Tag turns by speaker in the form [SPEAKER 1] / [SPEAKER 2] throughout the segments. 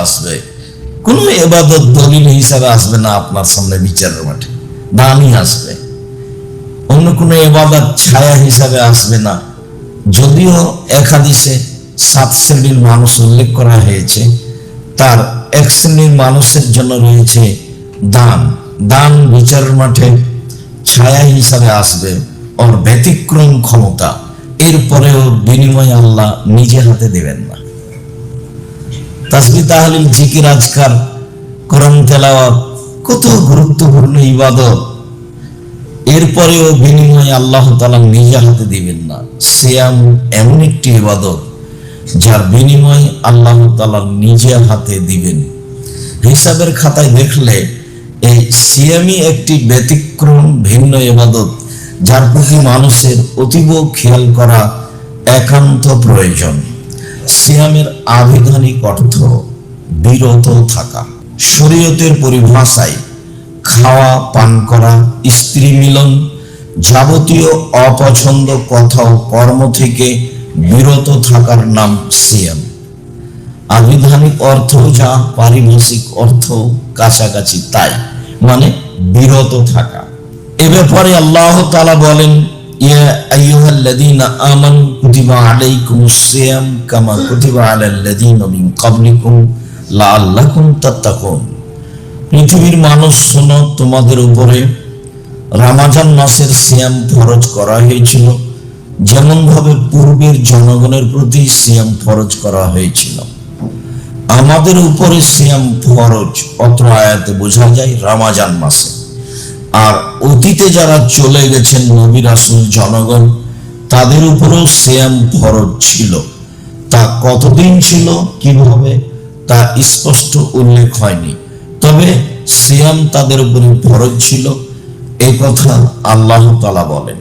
[SPEAKER 1] আসবে, কোনো ইবাদত দলিল হিসাবে আসবে না আপনার সামনে বিচারের মাঠে, দানই আসবে। অন্য কোনো ইবাদত ছায়া হিসাবে আসবে না। যদিও এক হাদিসে 7 শ্রেণীর মানুষ উল্লেখ করা হয়েছে, তার এক শ্রেণীর মানুষের জন্য রয়েছে দান। দান বিচারের মাঠে ছায়া হিসাবে আসবে, ওর ব্যতিক্রম ক্ষমতা, এরপরেও বিনিময় আল্লাহ নিজে হাতে দেবেন না। তাসবিহ তাহলিল জিকির আজকার কোরআন তেলাওয়াত কত গুরুত্বপূর্ণ ইবাদত, এরপরেও বিনিময় আল্লাহ তাআলা নিজে হাতে দিবেন না। সিয়াম এমন একটি ইবাদত যার বিনিময় আল্লাহ তাআলা নিজে হাতে দিবেন। হিসাবের খাতায় দেখলে এই সিয়ামই একটি ব্যতিক্রম ভিন্ন ইবাদত, যার প্রতি মানুষের অতীব খেয়াল করা একান্ত প্রয়োজন। সিয়ামের আবিধানিক অর্থ বিরত থাকা। শরীয়তের পরিভাষায় খাওয়া, পান করা, স্ত্রী মিলন, যাবতীয় অপছন্দ কথা ও কর্ম থেকে বিরত থাকার নাম সিয়াম। আবিধানিক অর্থ যা, পারিভাষিক অর্থ কাছাকাছি তাই, মানে বিরত থাকা। এ ব্যাপারে আল্লাহ তাআলা বলেন, ইয়া আইয়ুহাল্লাযীনা আমানু কুতিবা আলাইকুমুস সিয়াম কামা কুতিবা আলাল্লাযীনা মিন ক্বাবলিকুম লাআল্লাকুম তাত্তাকুন। পৃথিবীর মানুষ শোনো, তোমাদের উপরে রমজান মাসের সিয়াম ফরজ করা হয়েছিল, যেমন ভাবে পূর্বের জনগণের প্রতি সিয়াম ফরজ করা হয়েছিল। আমাদের উপরে সিয়াম ফরজ অত্র আয়াতে বোঝা যায় রমজান মাসে। আর অতীতে যারা চলে গেছেন নবী রাসূল জনগণ, তাদের উপরেও সিয়াম ফরজ ছিল। তা কতদিন ছিল, কিভাবে, তা স্পষ্ট উল্লেখ হয়নি, তবে সিয়াম তাদের উপরে ফরজ ছিল, এই কথা আল্লাহ তাআলা বলেন।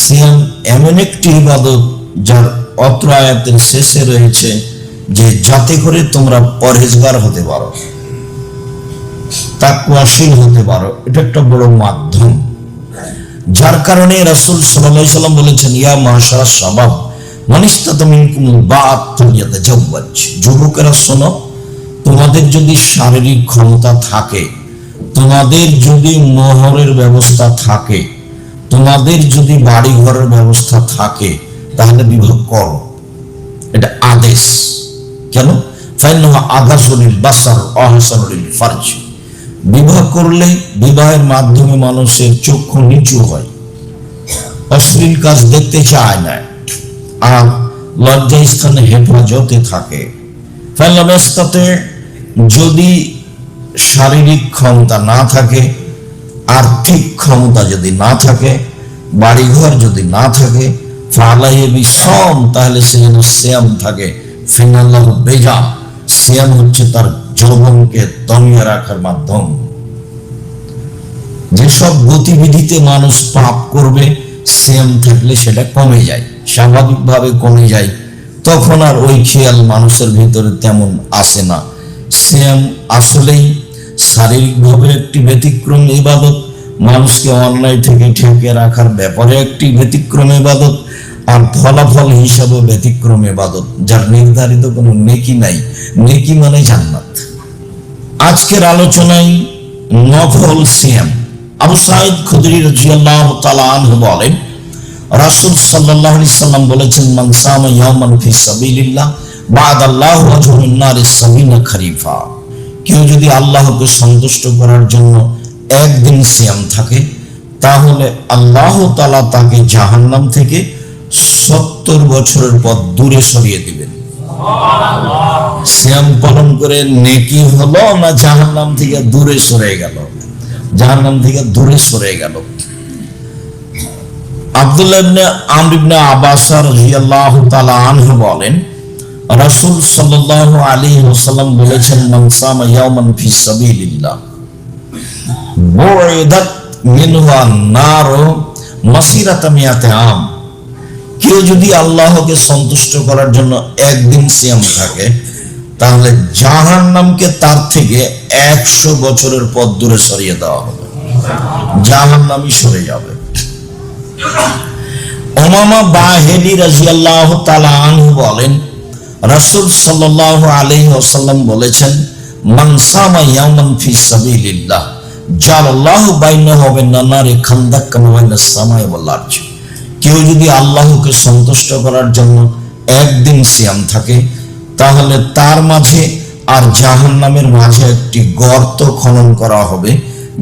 [SPEAKER 1] সিয়াম এমন একটি ইবাদত যার অত্র আয়াতের শেষে রয়েছে যে যাতে করে তোমরা পরহেজগার হতে পারো, তাকওয়াশীল হতে পারো। এটা একটা বড় মাধ্যম, যার কারণে রাসূল সাল্লাল্লাহু আলাইহি সাল্লাম বলেছেন, ইয়া মাশারা শাবাব মান ইসতাতা মিনকুমুল বাআত ফালইয়াতাজাওয়াজ। যুবকেরা শোনো, তোমাদের যদি শারীরিক ক্ষমতা থাকে, তোমাদের যদি মোহরের ব্যবস্থা থাকে, তোমাদের যদি বাড়ি ঘরের ব্যবস্থা থাকে, তাহলে বিবাহ করো। এটা আদেশ। কেন? ফাইন্নাহু আগাসুলিল বাসার আহসানুল ফারজ। বিবাহ করলে বিবাহের মাধ্যমে মানুষের চক্ষু নিচু হয়, অশ্লীল কাজ দেখতে চায় না, আর লজ্জা স্থানে হেফাজতে থাকে। ফাইনালাস্তাতে, যদি শারীরিক ক্ষমতা না থাকে, আর্থিক ক্ষমতা যদি না থাকে, বাড়িঘর যদি না থাকে, ফালাইহি বিসম, তাহলে সে যেন সিয়াম থাকে। ফিনাল্লাহু বেজা, সিয়াম হচ্ছে তার যৌবনকে দমিয়ে রাখার মাধ্যম। যেসব গতিবিধিতে মানুষ পাপ করবে, সিয়াম থাকলে সেটা কমে যায়, স্বাভাবিকভাবে কমে যায়, তখন আর ওই খেয়াল মানুষের ভিতরে তেমন আসে না। সিয়াম আসলেই শারীরিকভাবে একটি ব্যতিক্রম ইবাদত, মানুষকে অন্যায় থেকে ঠেকে রাখার ব্যাপারে একটি ব্যতিক্রম ইবাদত, আর ফলাফল হিসাবে ব্যতিক্রম ইবাদত, যার নির্ধারিত কোনো নেকি নাই। নেকি মানে জান্নাত। আজকের আলোচনায় নফল সিয়াম। আবু সাঈদ খুদরি রাদিয়াল্লাহু তাআলা আনহু বলেন, রাসূল সাল্লাল্লাহু আলাইহি সাল্লাম বলেছেন, মান সামা ইয়াওমান ফি সাবিলিল্লাহ বা'দাল্লাহু ওয়াজহু মিন নারিস সাবিনা খরিফা। কেউ যদি আল্লাহকে সন্তুষ্ট করার জন্য একদিন সিয়াম থাকে, তাহলে আল্লাহ তাআলা তাকে জাহান্নাম থেকে 70 বছরের পথ দূরে সরিয়ে দিবেন। সিয়াম পালন করে নেকি হলো না জাহান্নাম থেকে দূরে সরে গেল? জাহান্নাম থেকে দূরে সরে গেল। আব্দুল্লাহ ইবনে আমর ইবনে আব্বাস রাদিয়াল্লাহু তাআলা আনহু বলেন, রাসূল সাল্লাল্লাহু আলাইহি ওয়াসাল্লাম বলেছেন, মান সামা ইয়াওমান ফি সাবিলিল্লাহ বুইদাত মিনহু আন-নার মাসিরাতা মিয়াতে আম। কেউ যদি আল্লাহকে সন্তুষ্ট করার জন্য একদিন সিয়াম থাকে, তাহলে জাহান্নামকে তার থেকে 100 বছরের পথ দূরে সরিয়ে দেওয়া হবে, জাহান্নামই সরে যাবে। উমামা বাহিলি রাদিয়াল্লাহু তাআলা আনহু বলেন, রাসূল সাল্লাল্লাহু আলাইহি ওয়াসাল্লাম বলেছেন, মান সামা ইয়াওমান ফি সাবিলিল্লাহ জালাল্লাহু বাইনাহু ওয়া বাইনান নারি খান্দাক কামা বাইনাস সামাই ওয়াল আরজ। কেউ যদি আল্লাহকে সন্তুষ্ট করার জন্য একদিন সিয়াম থাকে, তাহলে তার মাঝে আর জাহান্নামের মাঝে একটি গর্ত খনন করা হবে,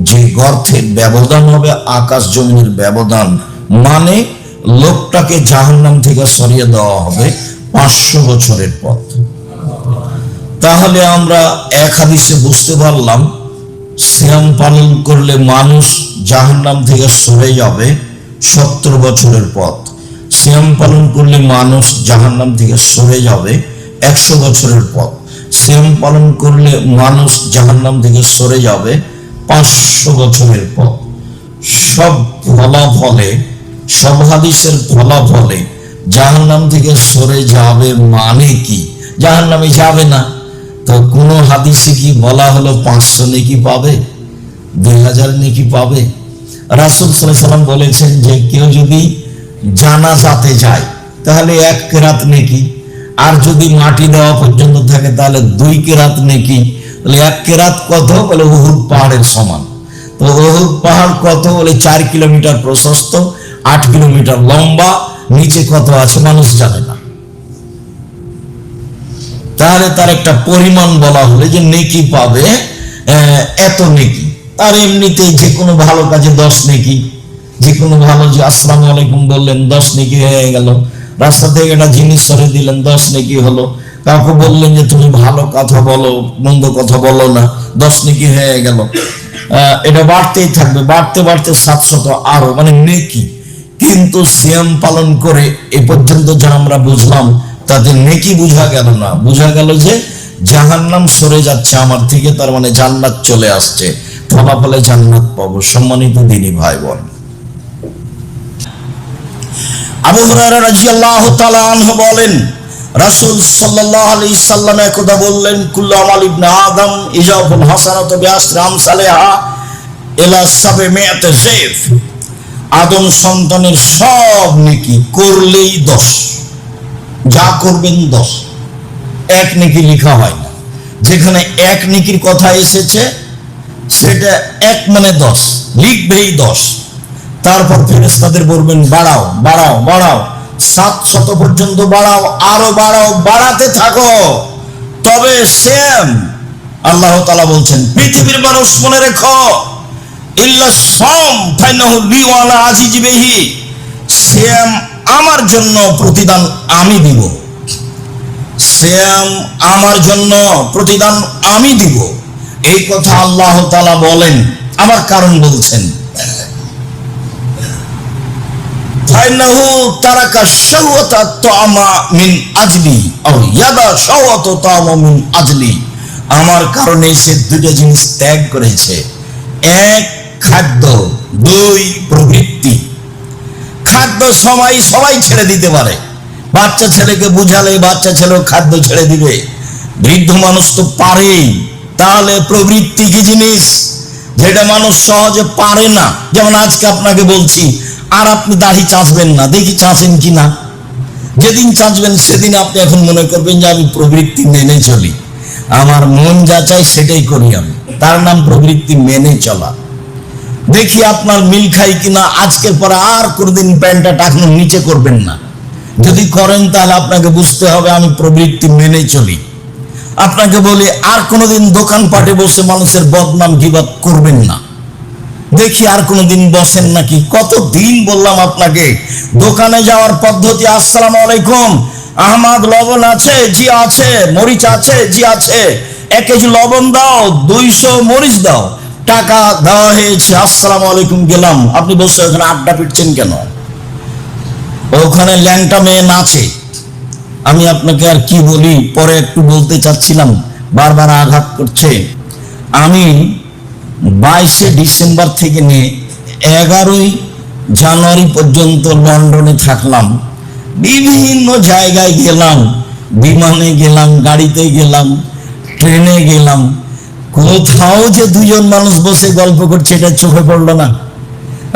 [SPEAKER 1] যে গর্তের ব্যবধান হবে আকাশ জমিনের ব্যবধান, মানে লোকটাকে জাহান্নাম থেকে সরিয়ে দেওয়া হবে 500 বছরের পথ। তাহলে আমরা এক হাদিসে বুঝতে পারলাম, সিয়াম পালন করলে মানুষ জাহান্নাম থেকে সরে যাবে 70 বছরের পথ। সিয়াম পালন করলে মানুষ জাহান্নাম থেকে সরে যাবে 100 বছরের পথ। সিয়াম পালন করলে মানুষ জাহান্নাম থেকে সরে যাবে 500 বছরের পথ। সব ফলাফলে, সব হাদিসের ফলাফলে জাহান্নাম থেকে সরে যাবে মানে কি? জাহান্নামে যাবে না। তো কোন হাদিসে কি বলা হলো 500 নেকি পাবে, 2000 নেকি পাবে? রাসূল সাল্লাল্লাহু আলাইহি ওয়াসাল্লাম বলেছেন যে কেউ যদি জানাজাতে যায় তাহলে 1 কেরাত নেকি, আর যদি মাটি দেওয়া পর্যন্ত থাকে তাহলে 2 কেরাত নেকি। তাহলে 1 কেরাত কত? বলে উহুদ পাহাড়ের সমান। তো উহুদ পাহাড় কত? বলে 4 কিলোমিটার প্রশস্ত, 8 কিলোমিটার লম্বা, নিচে কত আছে মানুষ জানে না। তাহলে তার একটা পরিমাণ বলা হলে যে নেকি পাবে এত নেকি। আর এমনিতে যে কোনো ভালো কাজে 10 নেকি, যে কোনো ভালো, যে আসসালামু আলাইকুম বললেন 10 নেকি হয়ে গেল, রাস্তা থেকে একটা জিনিস সরে দিলেন 10 নেকি হলো, কাউকে বললেন যে তুমি ভালো কথা বলো, মন্দ কথা বলো না, 10 নেকি হয়ে গেল। এটা বাড়তেই থাকবে, বাড়তে বাড়তে 700 আরো, মানে নেকি। কিন্তু সিয়াম পালন করে এ পর্যন্ত যা আমরা বুঝলাম তাতে নেকি বোঝা গেল না, বোঝা গেল যে জাহান্নাম সরে যাচ্ছে আমার থেকে, তার মানে জান্নাত চলে আসছে, ফলাফলে জান্নাত পাবো। সম্মানিত দিনী ভাই বোন, আবু হুরায়রা রাদিয়াল্লাহু তাআলা আনহু বলেন, রাসূল সাল্লাল্লাহু আলাইহি সাল্লাম একদা বললেন, কুল্লু আমাল ইবনে আদম ইজাফুল হাসানাতু বিআশরি আমসালিহা ইলা 700 যায়ফ। আদম সন্তানের সব নেকি করলেই 10, যা করবেন 10, 1 নেকি লেখা হয় না। যেখানে 1 নেকির কথা এসেছে সেটা 1 মানে 10, লিখবেই 10। তারপর ফেরেশতাদের বলবেন বাড়াও বাড়াও বাড়াও, 700 পর্যন্ত বাড়াও, আরো বাড়াও, বাড়াতে থাকো। তবে সেম আল্লাহ তাআলা বলছেন, পৃথিবীর মানুষ মনে রেখো, ইল্লা সাম ফাইনাহু লি ওয়া আলা আজিজি বিহি, সিয়াম আমার জন্য প্রতিদান আমি দিব, সিয়াম আমার জন্য প্রতিদান আমি দিব। এই কথা আল্লাহ তাআলা বলেন, আবার কারণ বলছেন, ফাইনাহু তারাকা শাহওয়াতা তাআমা মিন আজলি আও ইয়াদা শাহওয়াতা তাআমা মিন আজলি। আমার কারণে সে 2টা জিনিস ত্যাগ করেছে, 1 খাদ্য, 2 প্রবৃত্তি। খাদ্য সবাই ছেড়ে দিতে পারে, বাচ্চা ছেলেকে বুঝালে বাচ্চা ছেলেও খাদ্য ছেড়ে দিবে, বৃদ্ধ মানুষ তো পারেই। তাহলে প্রবৃত্তি কি জিনিস? যেটা মানুষ সহজে পারে না। যেমন আজকে আপনাকে বলছি, আর আপনি দাড়ি চাঁচবেন না, দেখি চাঁচেন কিনা। যেদিন চাঁচবেন সেদিন আপনি এখন মনে করবেন যে আমি প্রবৃত্তি মেনে চলি, আমার মন যা চাই সেটাই করি আমি, তার নাম প্রবৃত্তি মেনে চলা। দেখি আপনার মিল খাই কিনা, আজকের পরে আর কোনদিন প্যান্টটা টাকনোর নিচে করবেন না। যদি করেন তাহলে আপনাকে বুঝতে হবে আমি প্রবৃত্তি মেনে চলি। আপনাকে বলি আর কোনোদিন দোকানপাটে বসে মানুষের বদনাম গীবত করবেন না, দেখি আর কোনোদিন বসেন নাকি। কতদিন বললাম আপনাকে, দোকানে যাওয়ার পদ্ধতি, আসসালামু আলাইকুম, আহমদ লবণ আছে? জি আছে। মরিচ আছে? জি আছে। 1 কেজি লবণ দাও, 200 মরিচ দাও। টাকা দেওয়া হয়েছে, আসসালামু আলাইকুম, গেলাম। আপনি বসে ওখানে আড্ডা পিটছেন কেন? ওখানে ল্যাংটা মেয়ে নাচে। আমি আপনাকে আর কি বলি, পরে একটু বলতে চাচ্ছিলাম, বারবার আঘাত করছে। আমি 22শে ডিসেম্বর থেকে নিয়ে 11ই জানুয়ারি পর্যন্ত লন্ডনে থাকলাম। বিভিন্ন জায়গায় গেলাম, বিমানে গেলাম, গাড়িতে গেলাম, ট্রেনে গেলাম। কোথাও যে 2 জন মানুষ বসে গল্প করছে এটা চোখে পড়লো না।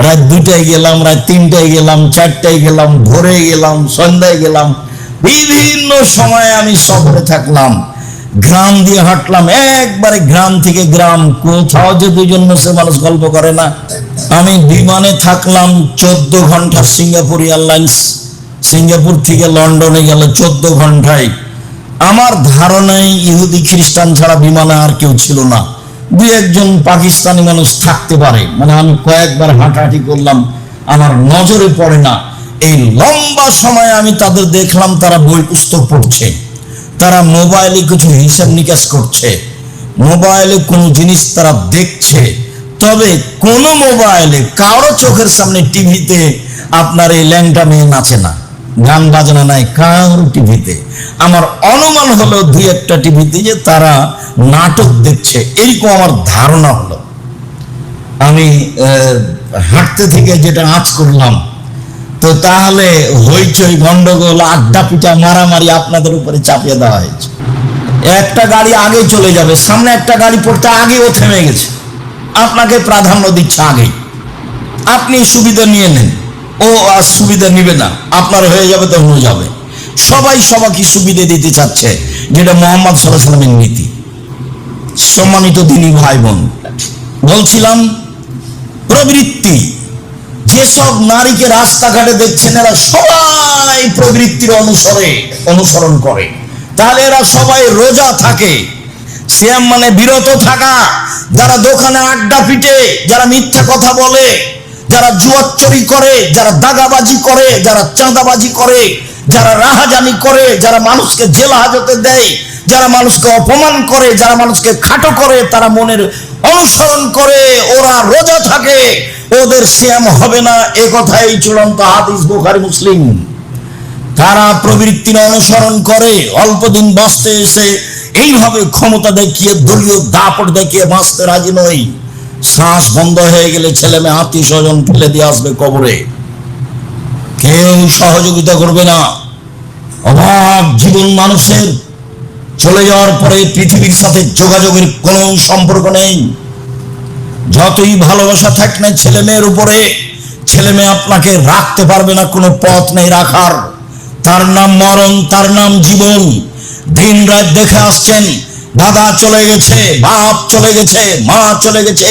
[SPEAKER 1] রাত 2টায় গেলাম, রাত 3টায় গেলাম, 4টায় গেলাম, ভোরে গেলাম, সন্ধ্যায় গেলাম, বিভিন্ন সময়ে আমি সফরে থাকলাম, গ্রাম দিয়ে হাঁটলাম, একবারে গ্রাম থেকে গ্রাম, কোথাও যে দুজন মুসলিম মানুষ গল্প করে না। আমি বিমানে থাকলাম 14 ঘন্টা, সিঙ্গাপুর এয়ারলাইন্স, সিঙ্গাপুর থেকে লন্ডনে গেল 14 ঘন্টায়। আমার ধারণায় ইহুদি খ্রিস্টান ছাড়া বিমানে আর কেউ ছিল না, দুই একজন পাকিস্তানি মানুষ থাকতে পারে। মানে আমি কয়েকবার হাঁটাহাঁটি করলাম, আমার নজরে পড়ে না। এই লম্বা সময় আমি তাদের দেখলাম তারা বই পুস্তক পড়ছে, তারা মোবাইলে কিছু হিসাব নিকাশ করছে, মোবাইলে কোনো জিনিস তারা দেখছে। তবে কোনো মোবাইলে কারো চোখের সামনে টিভিতে আপনার এই ল্যাংটা মেয়ে নাচে না, গান বাজনা নাই কারো টিভিতে। আমার অনুমান হলো দুই একটা টিভিতে যে তারা নাটক দেখছে, এরকম আমার ধারণা হলো। আমি হাঁটতে থেকে যেটা আঁচ করলাম, তো তাহলে হইচই গন্ডগোল আড্ডা পিটা মারামারি আপনাদের উপরে চাপিয়ে দেওয়া হয়েছে। একটা গাড়ি আগে চলে যাবে, সামনে একটা গাড়ি পড়তে আগেও থেমে গেছে, আপনাকে প্রাধান্য দিচ্ছে আগে, আপনি সুবিধা নিয়ে নেন, ও আর সুবিধা নিবে না, আপনার হয়ে যাবে তখন ও যাবে। সবাই সবাইকে সুবিধা দিতে চাচ্ছে, যেটা মোহাম্মদ সাল্লাল্লাহু আলাইহি ওয়াসাল্লামের নীতি। সম্মানিত দিনী ভাই বোন, বলছিলাম প্রবৃত্তি, যেসব নারীকে রাস্তাঘাটে দেখছেন এরা সবাই প্রবৃত্তির অনুসরণ করে। তাহলে এরা সবাই রোজা থাকে। সিয়াম মানে বিরত থাকা। যারা দোকানে আড্ডা পিটে, যারা মিথ্যা কথা বলে, যারা জুয়াচুরি করে, যারা দাগাবাজি করে, যারা চাঁদাবাজি করে, যারা রাহাজানি করে, যারা মানুষকে জেল হাজতে দেয়, যারা মানুষকে অপমান করে, যারা মানুষকে খাটো করে, তারা মনের অনুসরণ করে, ওরা রোজা থাকে, ওদের সিয়াম হবে না, এ কথাই চূড়ান্ত হাদিস বুখারী মুসলিম। তারা প্রবৃত্তির অনুসরণ করে, অল্প দিন বাঁচতে এসে এইভাবে ক্ষমতা দেখিয়ে, দলীয় দাপট দেখিয়ে বাঁচতে রাজি নয়। শ্বাস বন্ধ হয়ে গেলে ছেলে মেয়ে আত্মীয় স্বজন ফেলে দিয়ে আসবে কবরে, কেউ সহযোগিতা করবে না। অভাব জীবন মানুষের, চলে যাওয়ার পরে পৃথিবীর সাথে যোগাযোগের কোনো সম্পর্ক নেই। যতই ভালোবাসা থাক না ছেলে মেয়ের উপরে, ছেলে মেয়ে আপনাকে রাখতে পারবে না, কোনো পথ নেই রাখার। তার নাম মরণ, তার নাম জীবন। দিন রাত দেখে আসছেন, দাদা চলে গেছে, বাপ চলে গেছে, মা চলে গেছে,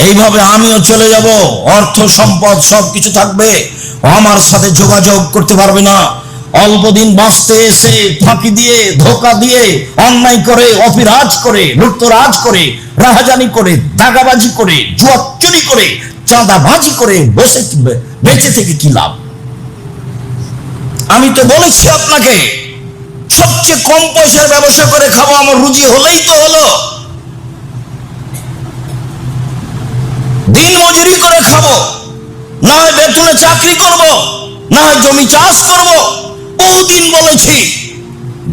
[SPEAKER 1] এইভাবে আমিও চলে যাব, অর্থ সম্পদ সবকিছু থাকবে, আমার সাথে যোগাযোগ করতে পারবে না। অল্প দিন বাঁচতে এসে ফাঁকি দিয়ে, ধোকা দিয়ে, অন্যায় করে, অপিরাজ করে, লুটতরাজ করে, রাহাজানি করে, দাগাবাজি করে, জুয়াচুরি করে, চাঁদাবাজি করে বেঁচে থেকে কি লাভ? আমি তো বলেছি আপনাকে, সবচেয়ে কম পয়সার ব্যবসা করে খাবো, আমার রুজি হলেই তো হলো। দিন মজুরি করে খাবো, না হয় বেতনে চাকরি করব, না হয় জমি চাষ করব। বহুদিন বলেছি,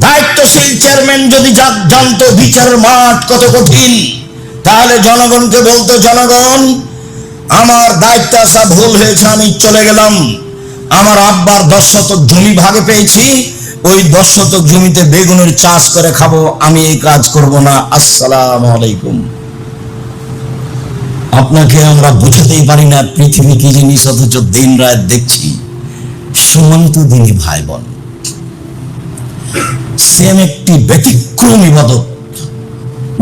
[SPEAKER 1] দায়িত্বশীল চেয়ারম্যান যদি জানতো বিচারের মাঠ কত কঠিন, তাহলে জনগণকে বলতো, জনগণ আমার দায়িত্ব আসা ভুল হয়েছে, আমি চলে গেলাম, আমার আব্বার 10 শতক জমি ভাগে পেয়েছি, ওই 10 শতক জমিতে বেগুনের চাষ করে খাবো, আমি এই কাজ করব না। আসসালামু আলাইকুম। আপনাকে আমরা বুঝাতেই পারি না পৃথিবী কি জিনিস, অথচ দিন রাত দেখছি। সম্মানিত দিনী ভাই বোন, সিয়াম একটি ব্যতিক্রম ইবাদত,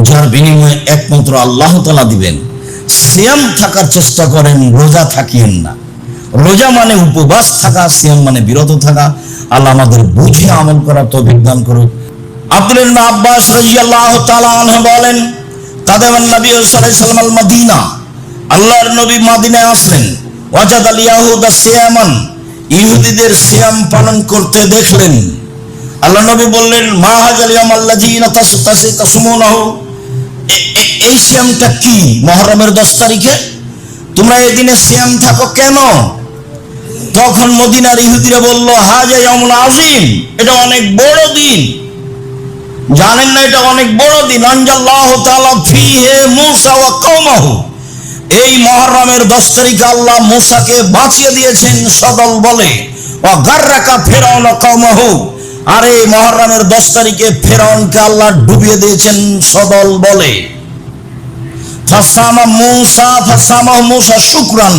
[SPEAKER 1] যার বিনিময়ে একমাত্র আল্লাহ তাআলা দিবেন। সিয়াম থাকার চেষ্টা করেন, রোজা থাকিয়েন না। রোজা মানে উপবাস থাকা, সিয়াম মানে বিরত থাকা। আল্লাহ আমাদের বুঝে আমল করার তৌফিক দান করুন। আব্দুল্লাহ ইবনে আব্বাস রাদিয়াল্লাহু তাআলা আনহু বলেন, কাদামান নবী সাল্লাল্লাহু আলাইহি ওয়াসাল্লাম আল মদিনা, আল্লাহর নবী মদিনায় আসলেন। ওয়াজাদ আল ইয়াহুদা সিয়ামান, ইহুদিদের সিয়াম পালন করতে দেখলেন। আল্লাহ নবী বললেন, মা হাযাল ইয়াম আল্লাযীনা তাসুমুনাহু, এই সিয়ামটা কি? মুহররমের 10 তারিখে তোমরা এই দিনে সিয়াম থাকো কেন? তখন মদিনার ইহুদিরা বলল, হাযা ইয়াউমুল আযীম, এটা অনেক বড় দিন। জানেন না এটা অনেক বড় দিন? আনজাল্লাহু তাআলা ফীহি মূসা ওয়া কওমাহু, এই মুহররমের 10 তারিখে আল্লাহ মূসাকে বাঁচিয়ে দিয়েছেন সদল বলে। ওয়া গাররাকা ফিরআউন ওয়া কওমাহু, আর এই মুহররমের 10 তারিখে ফিরআউনকে আল্লাহ ডুবিয়ে দিয়েছেন সদল বলে। ফাসামা মূসা শুকরান,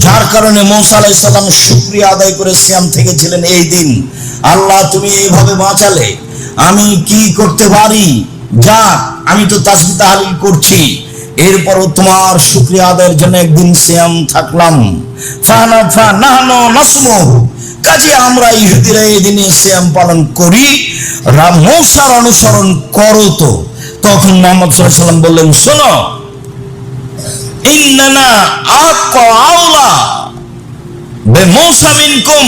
[SPEAKER 1] যার কারণে মূসা আলাইহিস সালাম শুকরিয়া আদায় করে সিয়াম থেকেছিলেন এই দিন। আল্লাহ তুমি এইভাবে বাঁচালে আমি কি করতে পারি, যাক আমি তো তাসবিহ তাহলিল করছি, এরপরও তোমার শুকরিয়া আদায়ের জন্য একদিন সিয়াম থাকলাম। ফানাহনু নাসমুহু, কাজে আমরা ইহুদিরা এই দিনে সিয়াম পালন করি, মূসার অনুসরণ করো। তো তখন মুহাম্মদ সাল্লাল্লাহু আলাইহি ওয়াসাল্লাম বললেন, শোনো, ইন্নানা আউলা বিমূসা মিনকুম,